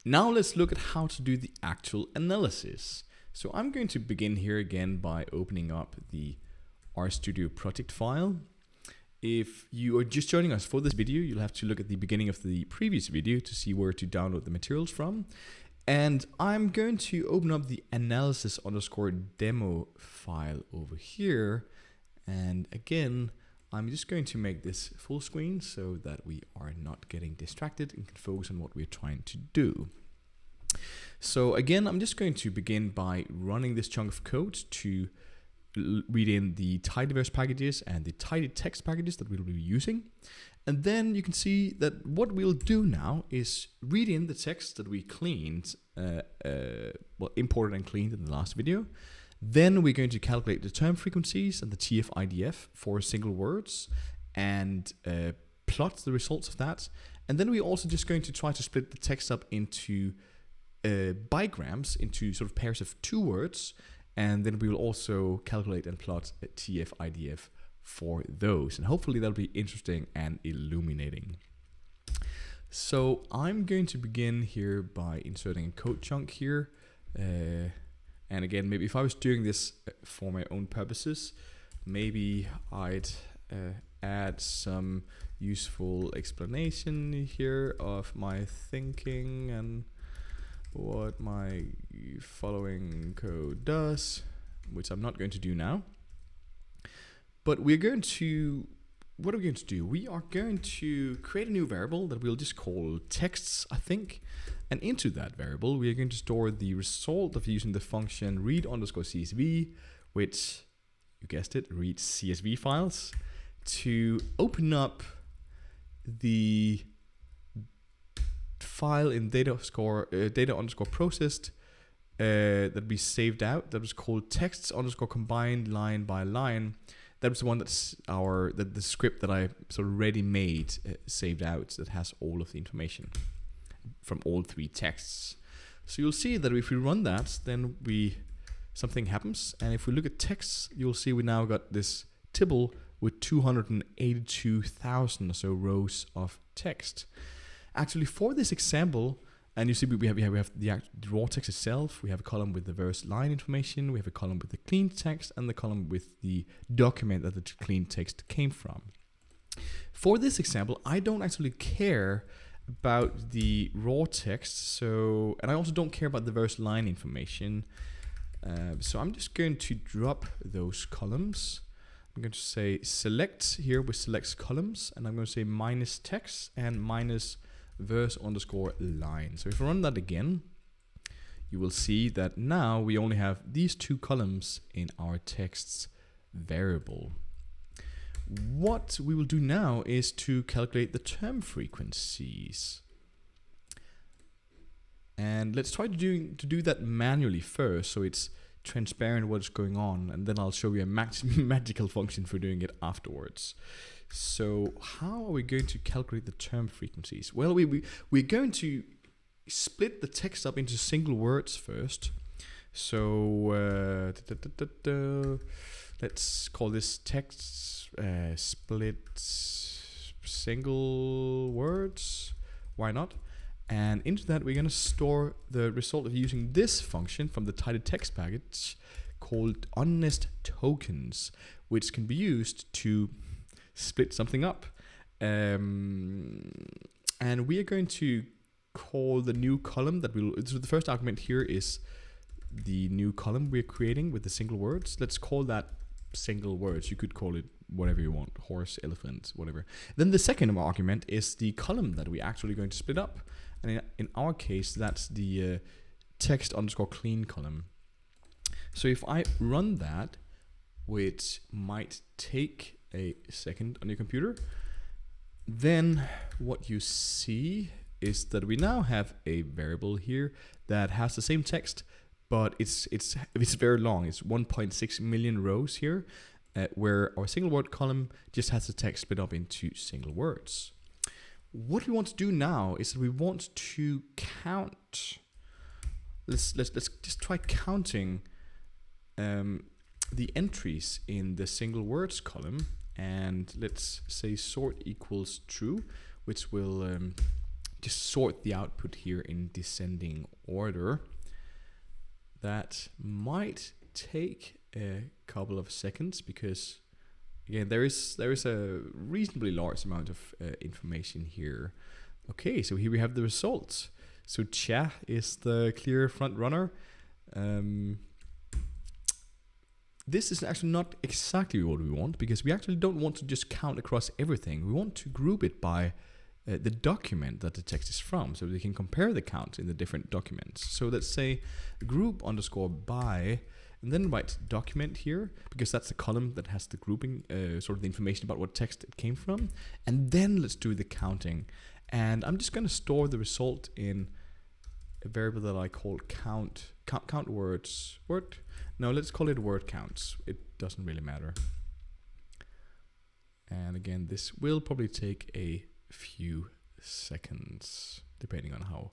Now let's look at how to do the actual analysis. So I'm going to begin here again by opening up the RStudio project file. If you are just joining us for this video, you'll have to look at the beginning of the previous video to see where to download the materials from. And I'm going to open up the analysis_demo file over here. And again, I'm just going to make this full screen so that we are not getting distracted and can focus on what we're trying to do. So again, I'm just going to begin by running this chunk of code to read in the tidyverse packages and the tidytext packages that we'll be using. And then you can see that what we'll do now is read in the text that we cleaned, imported and cleaned in the last video. Then we're going to calculate the term frequencies and the tf-idf for single words and plot the results of that. And then we're also just going to try to split the text up into bigrams, into sort of pairs of 2 words. And then we will also calculate and plot a tf-idf for those. And hopefully that'll be interesting and illuminating. So I'm going to begin here by inserting a code chunk here. And again, maybe if I was doing this for my own purposes, maybe I'd add some useful explanation here of my thinking and what my following code does, which I'm not going to do now. But we're going to, what are we going to do? We are going to create a new variable that we'll just call texts, I think. And into that variable, we are going to store the result of using the function read_csv, which, you guessed it, reads CSV files, to open up the file in data_processed that we saved out. That was called texts_combined line by line. That was the one that's the script that I sort of ready made saved out that has all of the information from all 3 texts. So you'll see that if we run that, then something happens. And if we look at texts, you'll see we now got this table with 282,000 or so rows of text. Actually, for this example, and you see we have the raw text itself, we have a column with the verse line information, we have a column with the clean text, and the column with the document that the clean text came from. For this example, I don't actually care about the raw text, and I also don't care about the verse line information. So I'm just going to drop those columns. I'm going to say select here with selects columns, and I'm going to say minus text and minus verse_line. So if I run that again, you will see that now we only have these 2 columns in our texts variable. What we will do now is to calculate the term frequencies. And let's try to do that manually first, so it's transparent what's going on, and then I'll show you a magical function for doing it afterwards. So how are we going to calculate the term frequencies? Well, we're going to split the text up into single words first. So let's call this text split single words. Why not? And into that, we're going to store the result of using this function from the tidytext package called onNestTokens, which can be used to split something up. And we are going to call the new column that so the first argument here is the new column we're creating with the single words. Let's call that single words. You could call it whatever you want, horse, elephant, whatever. Then the second argument is the column that we're actually going to split up. And in our case, that's the text_clean column. So if I run that, which might take a second on your computer, then what you see is that we now have a variable here that has the same text, but it's very long. It's 1.6 million rows here, where our single word column just has the text split up into single words. What we want to do now is that we want to count. Let's just try counting the entries in the single words column, and let's say sort equals true, which will just sort the output here in descending order. That might take a couple of seconds because again there is a reasonably large amount of information here. Okay, so here we have the results. So Cha is the clear front runner. This is actually not exactly what we want, because we actually don't want to just count across everything. We want to group it by the document that the text is from, so we can compare the count in the different documents. So let's say group underscore by, and then write document here, because that's the column that has the grouping, sort of the information about what text it came from. And then let's do the counting. And I'm just going to store the result in a variable that I call count words. No, let's call it word counts. It doesn't really matter. And again, this will probably take a few seconds, depending on how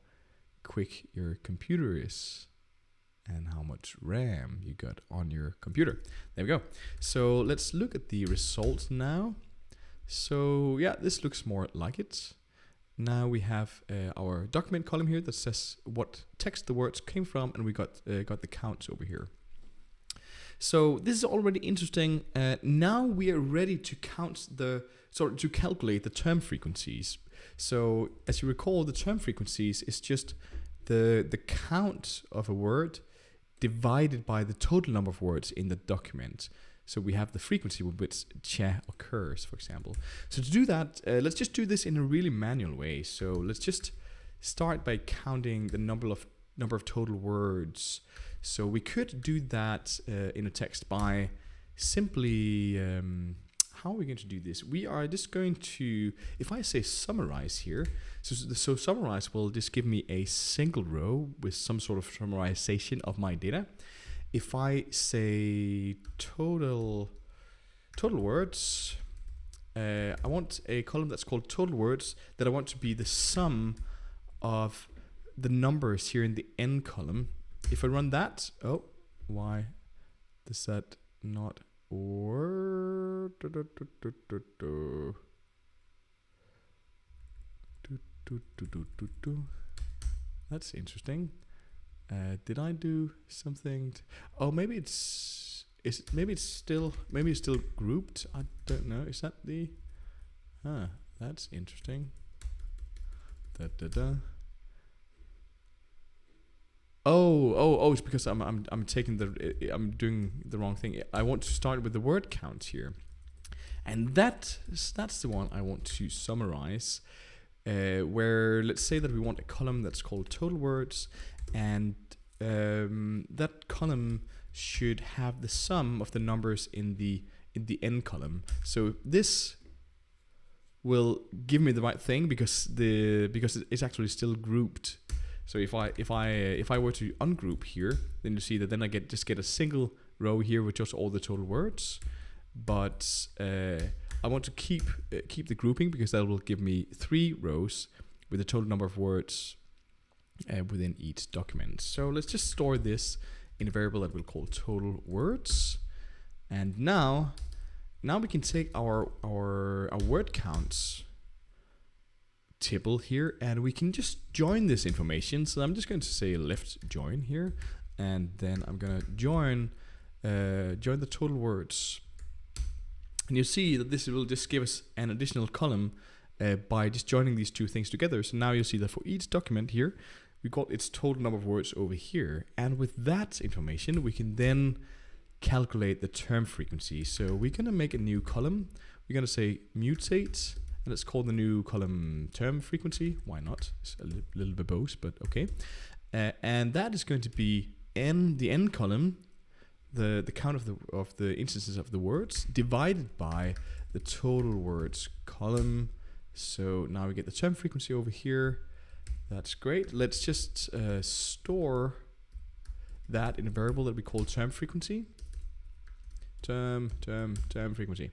quick your computer is and how much RAM you got on your computer. There we go. So let's look at the result now. So yeah, this looks more like it. Now we have our document column here that says what text the words came from, and we got the counts over here. So this is already interesting. Now we are ready to to calculate the term frequencies. So as you recall, the term frequencies is just the count of a word divided by the total number of words in the document. So we have the frequency with which cha occurs, for example. So to do that, let's just do this in a really manual way. So let's just start by counting the number of total words. So we could do that in a text by simply, how are we going to do this? We are just going to, if I say summarize here, so summarize will just give me a single row with some sort of summarization of my data. If I say total words, I want a column that's called total words that I want to be the sum of the numbers here in the n column. If I run that, oh, why does that not work? That's interesting. Did I do something? Oh, maybe it's still grouped. I don't know. Is that the? That's interesting. Oh, it's because I'm doing the wrong thing. I want to start with the word count here, and that's the one I want to summarize. Where let's say that we want a column that's called total words, and that column should have the sum of the numbers in the n column. So this will give me the right thing because it's actually still grouped. So if I were to ungroup here, then you see that then I just get a single row here with just all the total words. But I want to keep the grouping because that will give me 3 rows with the total number of words within each document. So let's just store this in a variable that we'll call total words. And now we can take our word counts table here, and we can just join this information. So I'm just going to say left join here, and then I'm gonna join the total words. And you'll see that this will just give us an additional column by just joining these two things together. So now you'll see that for each document here, we got its total number of words over here. And with that information, we can then calculate the term frequency. So we're going to make a new column. We're going to say mutate, and let's call the new column term frequency. Why not? It's a little verbose, but okay. And that is going to be the n column, the count of the instances of the words divided by the total words column. So now we get the term frequency over here. That's great. Let's just store that in a variable that we call term frequency. Term frequency.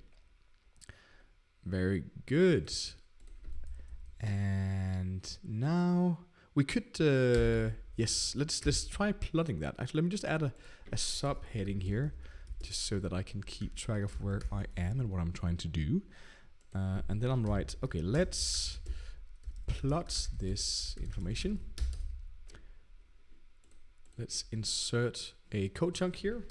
Very good. And now we could yes, let's try plotting that. Actually, let me just add a subheading here, just so that I can keep track of where I am and what I'm trying to do. And then I'm right. Okay, let's plot this information. Let's insert a code chunk here.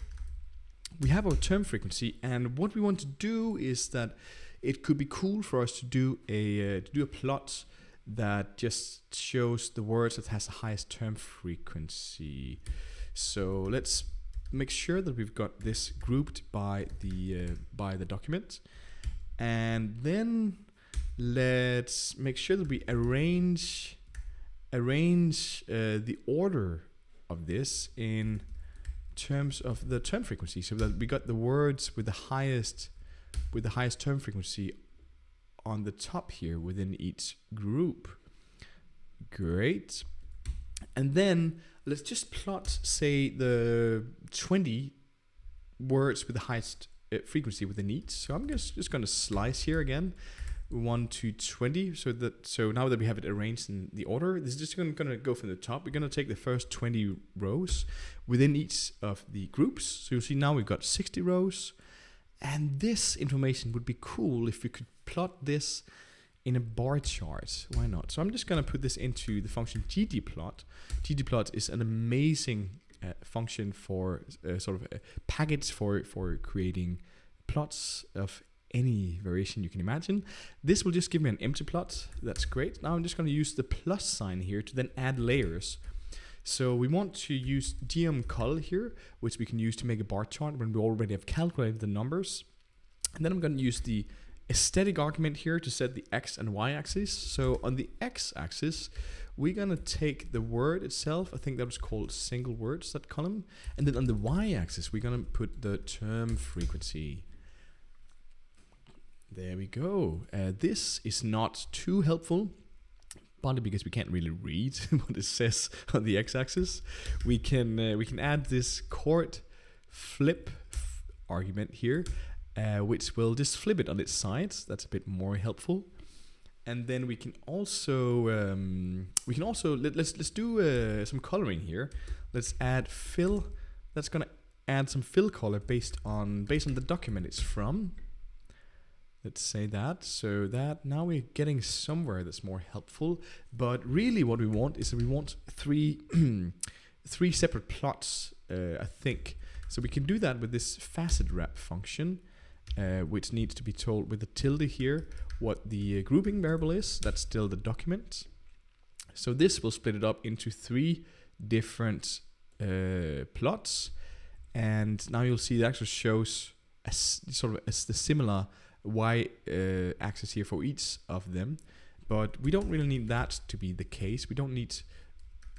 We have our term frequency, and what we want to do is that it could be cool for us to do a plot that just shows the words that has the highest term frequency. So let's make sure that we've got this grouped by the document, and then let's make sure that we arrange the order of this in terms of the term frequency, so that we got the words with the highest term frequency on the top here within each group. Great. And then let's just plot, say, the 20 words with the highest frequency within each. So I'm just going to slice here again, 1 to 20. So now that we have it arranged in the order, this is just going to go from the top. We're going to take the first 20 rows within each of the groups. So you'll see now we've got 60 rows. And this information would be cool if we could plot this in a bar chart. Why not? So I'm just going to put this into the function GTplot. GTplot is an amazing function for sort of a package for creating plots of any variation you can imagine. This will just give me an empty plot. That's great. Now I'm just going to use the plus sign here to then add layers. So we want to use geom_col here, which we can use to make a bar chart when we already have calculated the numbers. And then I'm going to use the aesthetic argument here to set the x and y axis. So on the x axis, we're going to take the word itself. I think that was called single words, that column. And then on the y axis, we're going to put the term frequency. There we go. This is not too helpful, partly because we can't really read what it says on the x-axis. We can add this chord flip argument here, which will just flip it on its sides. That's a bit more helpful. And then we can also let's do some coloring here. Let's add fill. That's gonna add some fill color based on the document it's from. Let's say that, so that now we're getting somewhere that's more helpful. But really what we want is that we want three separate plots, I think. So we can do that with this facet wrap function, which needs to be told with a tilde here what the grouping variable is. That's still the document. So this will split it up into 3 different plots. And now you'll see it actually shows the similar y axis here for each of them, but we don't really need that to be the case. We don't need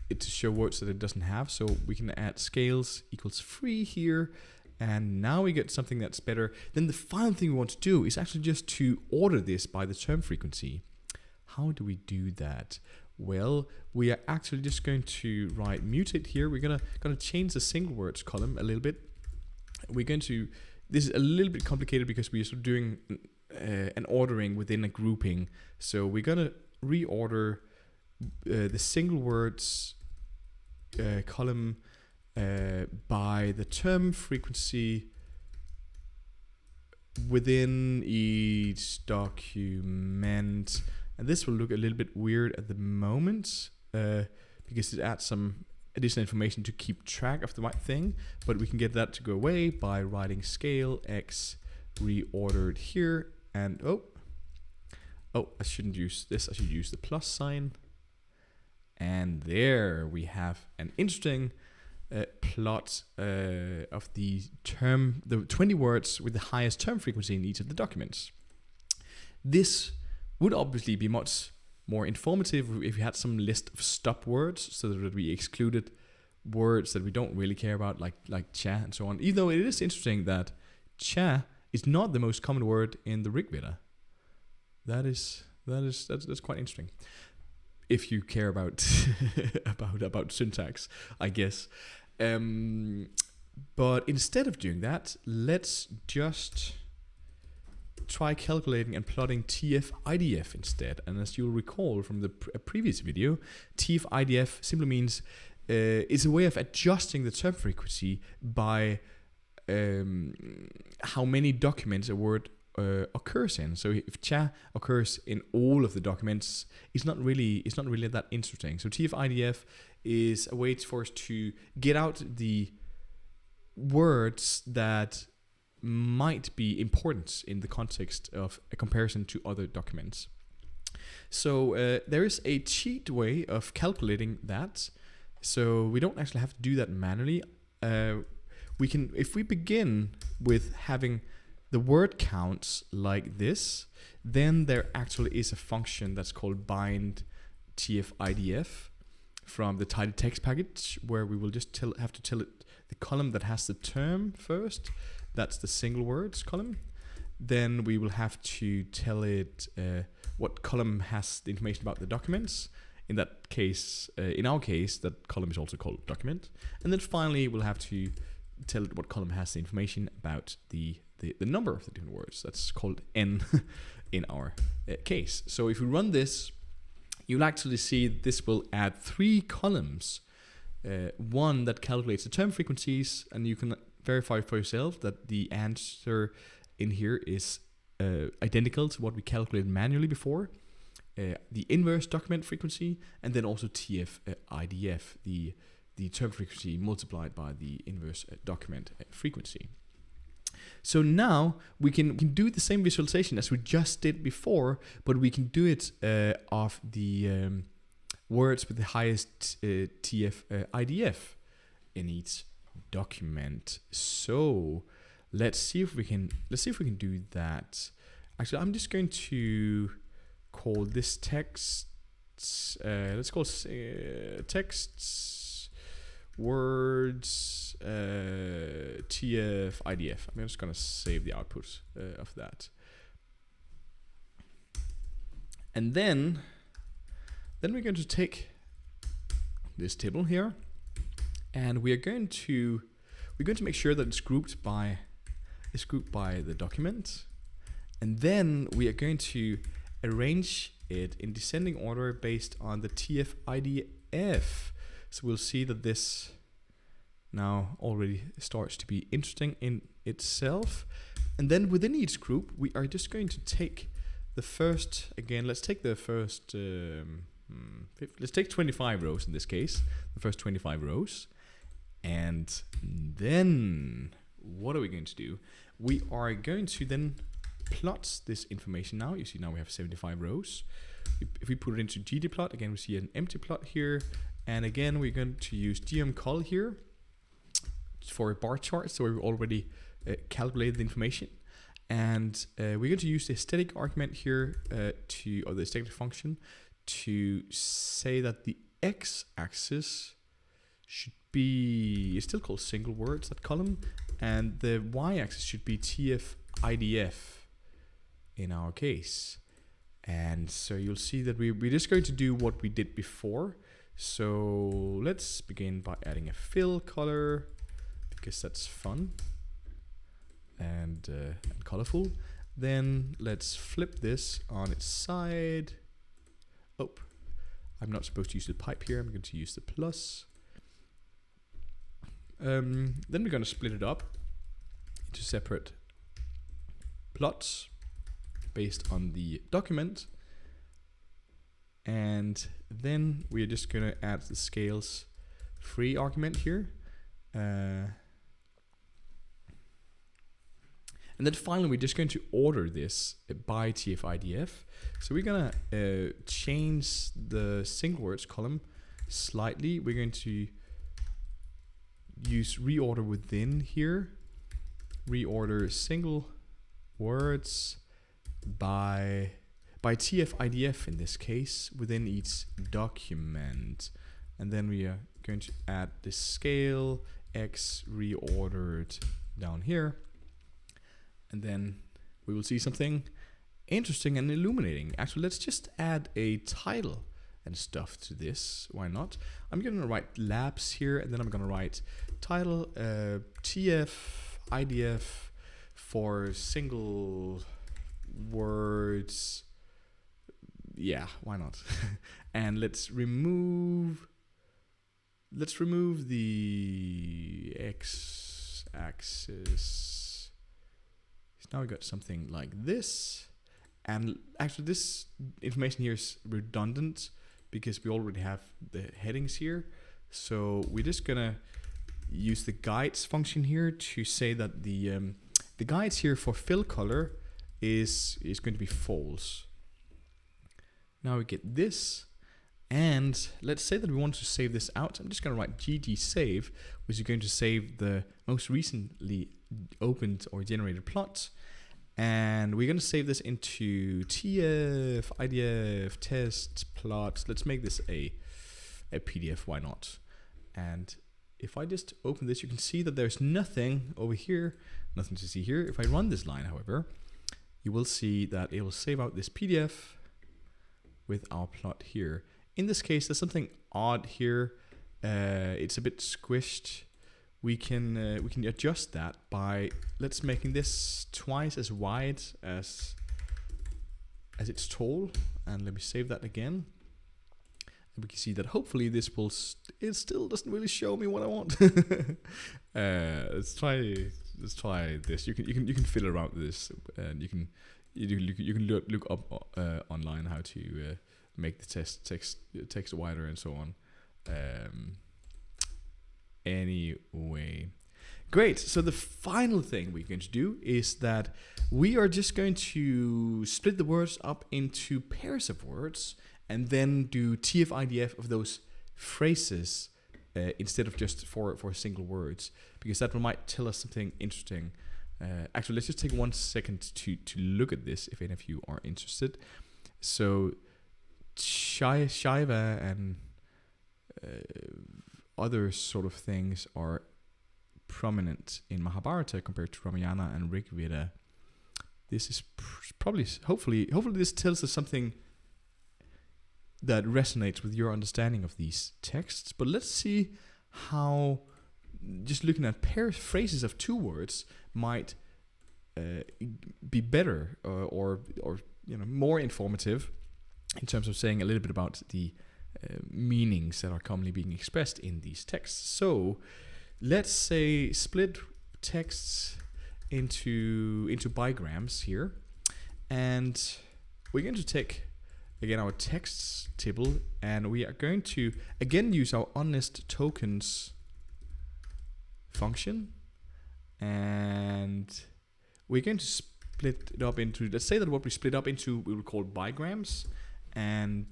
it to show words that it doesn't have, so we can add scales equals 3 here, and now we get something that's better. Then the final thing we want to do is actually just to order this by the term frequency. How do we do that? Well, we are actually just going to write mutate here. We're gonna change the single words column a little bit. We're going to This is a little bit complicated because we are sort of doing an ordering within a grouping. So we're gonna reorder the single words column by the term frequency within each document. And this will look a little bit weird at the moment because it adds some additional information to keep track of the right thing, but we can get that to go away by writing scale x reordered here. And oh, I shouldn't use this. I should use the plus sign. And there we have an interesting plot of the 20 words with the highest term frequency in each of the documents. This would obviously be much more informative if we had some list of stop words, so that we excluded words that we don't really care about, like cha and so on. Even though it is interesting that cha is not the most common word in the Rig Veda. That's quite interesting. If you care about about syntax, I guess. But instead of doing that, let's just try calculating and plotting tf-idf instead. And as you'll recall from the previous video, tf-idf simply means it's a way of adjusting the term frequency by how many documents a word occurs in. So if cha occurs in all of the documents, it's not really that interesting. So tf-idf is a way for us to get out the words that might be important in the context of a comparison to other documents. So there is a cheat way of calculating that. So we don't actually have to do that manually. We can, if we begin with having the word counts like this, then there actually is a function that's called Bindtfidf from the tidy text package, where we will just have to tell it the column that has the term first. That's the single words column. Then we will have to tell it what column has the information about the documents. In that case, in our case, that column is also called document. And then finally, we'll have to tell it what column has the information about the number of the different words. That's called n in our case. So if we run this, you'll actually see this will add 3 columns. One that calculates the term frequencies, and you can verify for yourself that the answer in here is identical to what we calculated manually before. The inverse document frequency, and then also tf-idf, the term frequency multiplied by the inverse document frequency. So now we can do the same visualization as we just did before, but we can do it of the words with the highest tf-idf in each document. So let's see if we can do that. Actually, I'm just going to call this text. Let's call texts words tf-idf. I'm just gonna save the output of that, and then we're going to take this table here, and we're going to make sure that it's grouped by the document, and then we are going to arrange it in descending order based on the tf-idf. So we'll see that this now already starts to be interesting in itself. And then within each group, we are just going to take the first, again, let's take the first, let's take 25 rows in this case, the first 25 rows. And then what are we going to do? We are going to then plot this information now. You see now we have 75 rows. If we put it into GTplot, again, we see an empty plot here. And again, we're going to use gmcol here for a bar chart. So we've already calculated the information. And we're going to use the static argument here or the static function to say that the x-axis should be, it's still called single words, that column. And the y-axis should be tf-idf in our case. And so you'll see that we're just going to do what we did before. So let's begin by adding a fill color, because that's fun and colorful. Then let's flip this on its side. Oh, I'm not supposed to use the pipe here. I'm going to use the plus. Then we're going to split it up into separate plots based on the document. And then we're just going to add the scales free argument here. And then finally, we're just going to order this by tf-idf. So we're going to change the single words column slightly. We're going to use reorder within here. Reorder single words by tf-idf in this case within each document. And then we are going to add the scale x reordered down here. And then we will see something interesting and illuminating. Actually, let's just add a title and stuff to this. Why not? I'm going to write labs here, and then I'm going to write title tf-idf for single words. Yeah, why not? And let's remove the x-axis. It's now we got something like this. And actually this information here is redundant because we already have the headings here. So we're just gonna use the guides function here to say that the guides here for fill color is going to be false. Now we get this, and let's say that we want to save this out. I'm just going to write gd save, which is going to save the most recently opened or generated plot. And we're going to save this into tf-idf test-plot. Let's make this a PDF, why not? And if I just open this, you can see that there's nothing over here, nothing to see here. If I run this line, however, you will see that it will save out this PDF with our plot here. In this case, there's something odd here. It's a bit squished. We can adjust that by let's making this twice as wide as it's tall, and let me save that again. And we can see that hopefully this will it still doesn't really show me what I want. Let's try this. You can fiddle around with this, and you can look up online how to make the text wider and so on. Anyway, great. So the final thing we're going to do is that we are just going to split the words up into pairs of words and then do tf-idf of those phrases instead of just for single words, because that might tell us something interesting. Actually, let's just take 1 second to look at this if any of you are interested. So Shiva and other sort of things are prominent in Mahabharata compared to Ramayana and Rig Veda. This is probably, hopefully this tells us something that resonates with your understanding of these texts. But let's see how just looking at phrases of 2 words might be better or more informative in terms of saying a little bit about the meanings that are commonly being expressed in these texts. So let's say split texts into bigrams here, and we're going to take again our texts table, and we are going to again use our honest tokens function, and we're going to split it up into, let's say that what we split up into we will call bigrams. And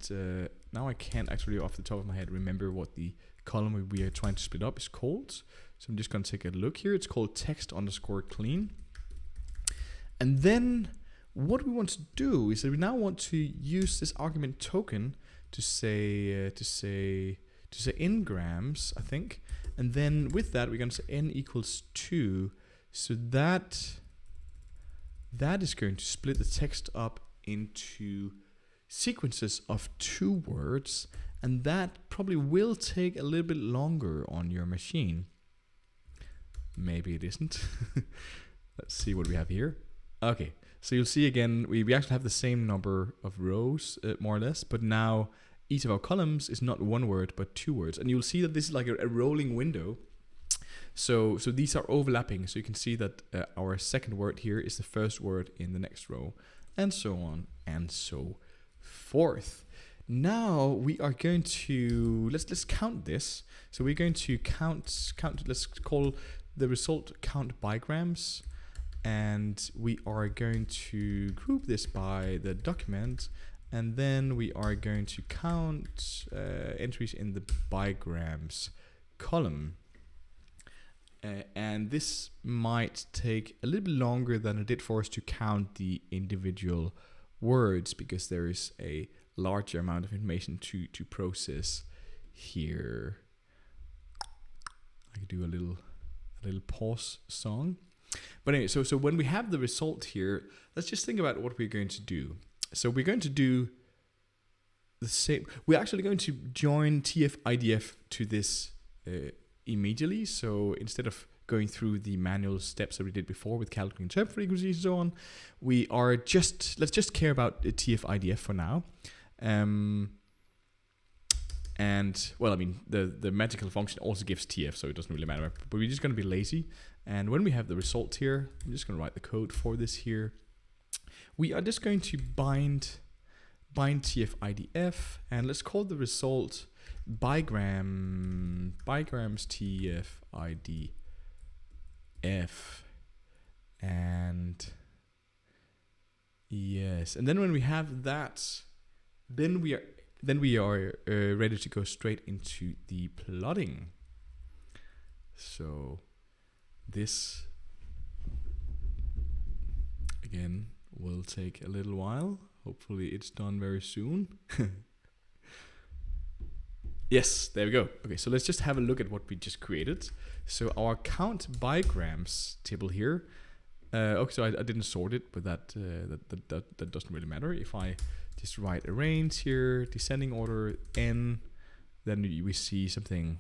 now I can't actually off the top of my head remember what the column we are trying to split up is called. So I'm just going to take a look here. It's called text_clean. And then what we want to do is that we now want to use this argument token to say n-grams, I think. And then with that we're going to say n equals 2. So that is going to split the text up into sequences of 2 words, and that probably will take a little bit longer on your machine. Maybe it isn't. Let's see what we have here. Okay, so you'll see again we actually have the same number of rows more or less, but now each of our columns is not 1 word but 2 words, and you'll see that this is like a rolling window. So these are overlapping, so you can see that our second word here is the first word in the next row, and so on and so forth. Now we are going to let's count this. So we're going to count. Let's call the result count bigrams, and we are going to group this by the document, and then we are going to count entries in the bigrams column. And this might take a little bit longer than it did for us to count the individual words, because there is a larger amount of information to process here. I could do a little pause song. But anyway, so when we have the result here, let's just think about what we're going to do. So we're going to do the same. We're actually going to join tf-idf to this immediately. So instead of going through the manual steps that we did before with calculating term frequencies and so on, we are let's just care about tf-idf for now. And And well, I mean, the magical function also gives tf, so it doesn't really matter. But we're just going to be lazy. And when we have the result here, I'm just going to write the code for this here. We are just going to bind tf-idf, and let's call the result bigrams tf-idf. And yes, and then when we have that, then we are ready to go straight into the plotting. So this again will take a little while. Hopefully it's done very soon. Yes, there we go. Okay, so let's just have a look at what we just created. So our count bigrams table here. Okay, so I didn't sort it, but that doesn't really matter. If I just write a range here, descending order n, then we see something.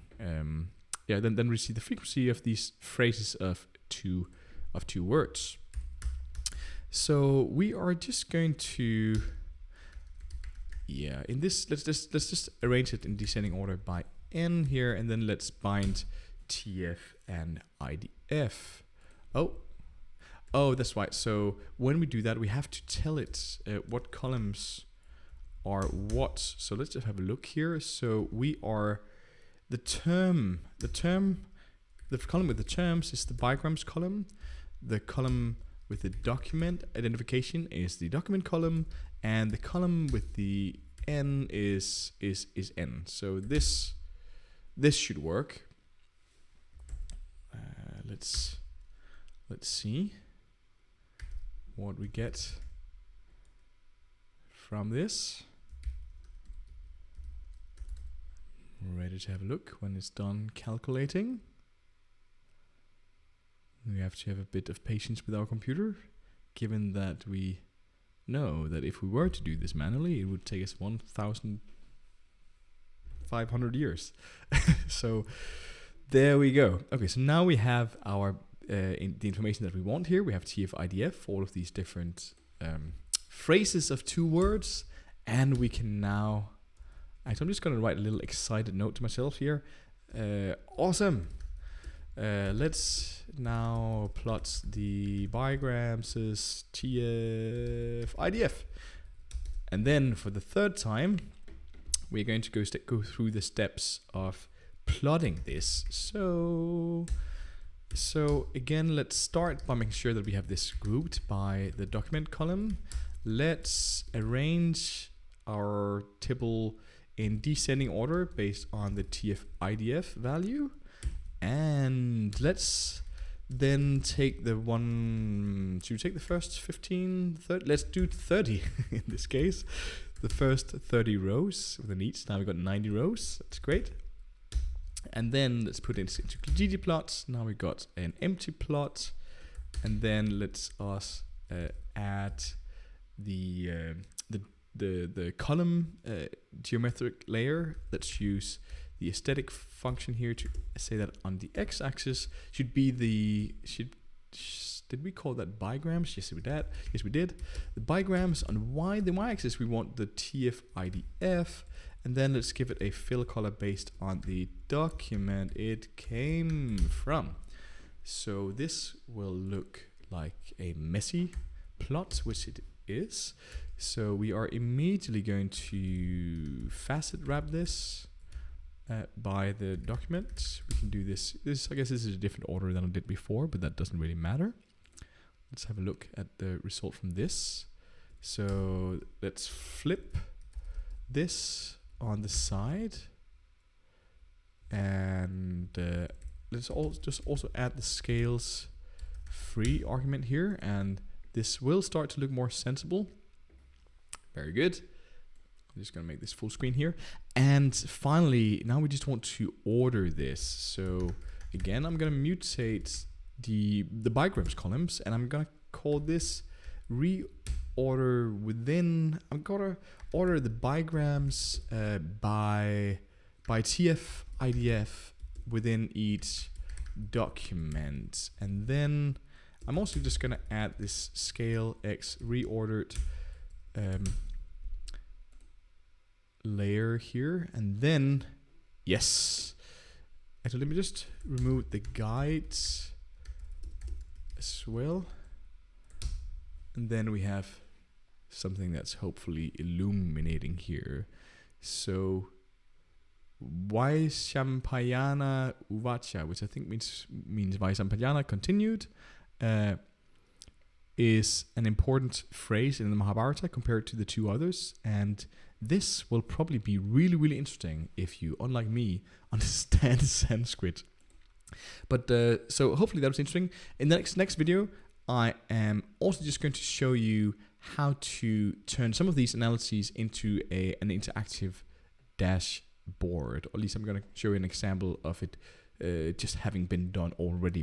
Yeah, then we see the frequency of these phrases of two words. So we are just going to, yeah, in this let's just arrange it in descending order by n here, and then let's bind tf and idf. Oh, that's right. So when we do that, we have to tell it what columns are what. So let's just have a look here. So we are the column with the terms is the bigrams column. The column with the document identification is the document column, and the column with the n is n. So this should work. Let's see what we get from this. Ready to have a look when it's done calculating. We have to have a bit of patience with our computer, given that we know that if we were to do this manually, it would take us 1,500 years. So there we go. Okay, so now we have our the information that we want here. We have tf-idf, all of these different phrases of two words, and we can now. Actually, I'm just going to write a little excited note to myself here. Awesome. Let's now plot the bigrams as tf-idf. And then for the third time, we're going to go through the steps of plotting this. So again, let's start by making sure that we have this grouped by the document column. Let's arrange our table in descending order based on the tf-idf value. And let's then take the one, should we take the first 15, 30? Let's do 30 in this case. The first 30 rows with an each. Now we've got 90 rows. That's great. And then let's put it into TTplot. Now we've got an empty plot. And then let's add the column geometric layer. Let's use the aesthetic function here to say that on the x-axis should be the did we call that bigrams? Yes, we did. Yes, we did. The bigrams on the y-axis we want the tf-idf, and then let's give it a fill color based on the document it came from. So this will look like a messy plot, which it is. So we are immediately going to facet wrap this by the document. We can do this. I guess this is a different order than I did before, but that doesn't really matter. Let's have a look at the result from this. So let's flip this on the side, and let's also add the scales free argument here, and this will start to look more sensible. Very good. I'm just going to make this full screen here. And finally, now we just want to order this. So again, I'm going to mutate the bigrams columns, and I'm going to call this reorder within. I'm going to order the bigrams by tf-idf within each document. And then I'm also just going to add this scale x reordered layer here, and then yes. Actually, let me just remove the guides as well, and then we have something that's hopefully illuminating here. So Vaisampayana Uvacha, which I think means Vaisampayana continued, is an important phrase in the Mahabharata compared to the two others, and this will probably be really interesting if you, unlike me, understand Sanskrit. But so hopefully that was interesting. In the next video, I am also just going to show you how to turn some of these analyses into an interactive dashboard. Or at least I'm going to show you an example of it just having been done already.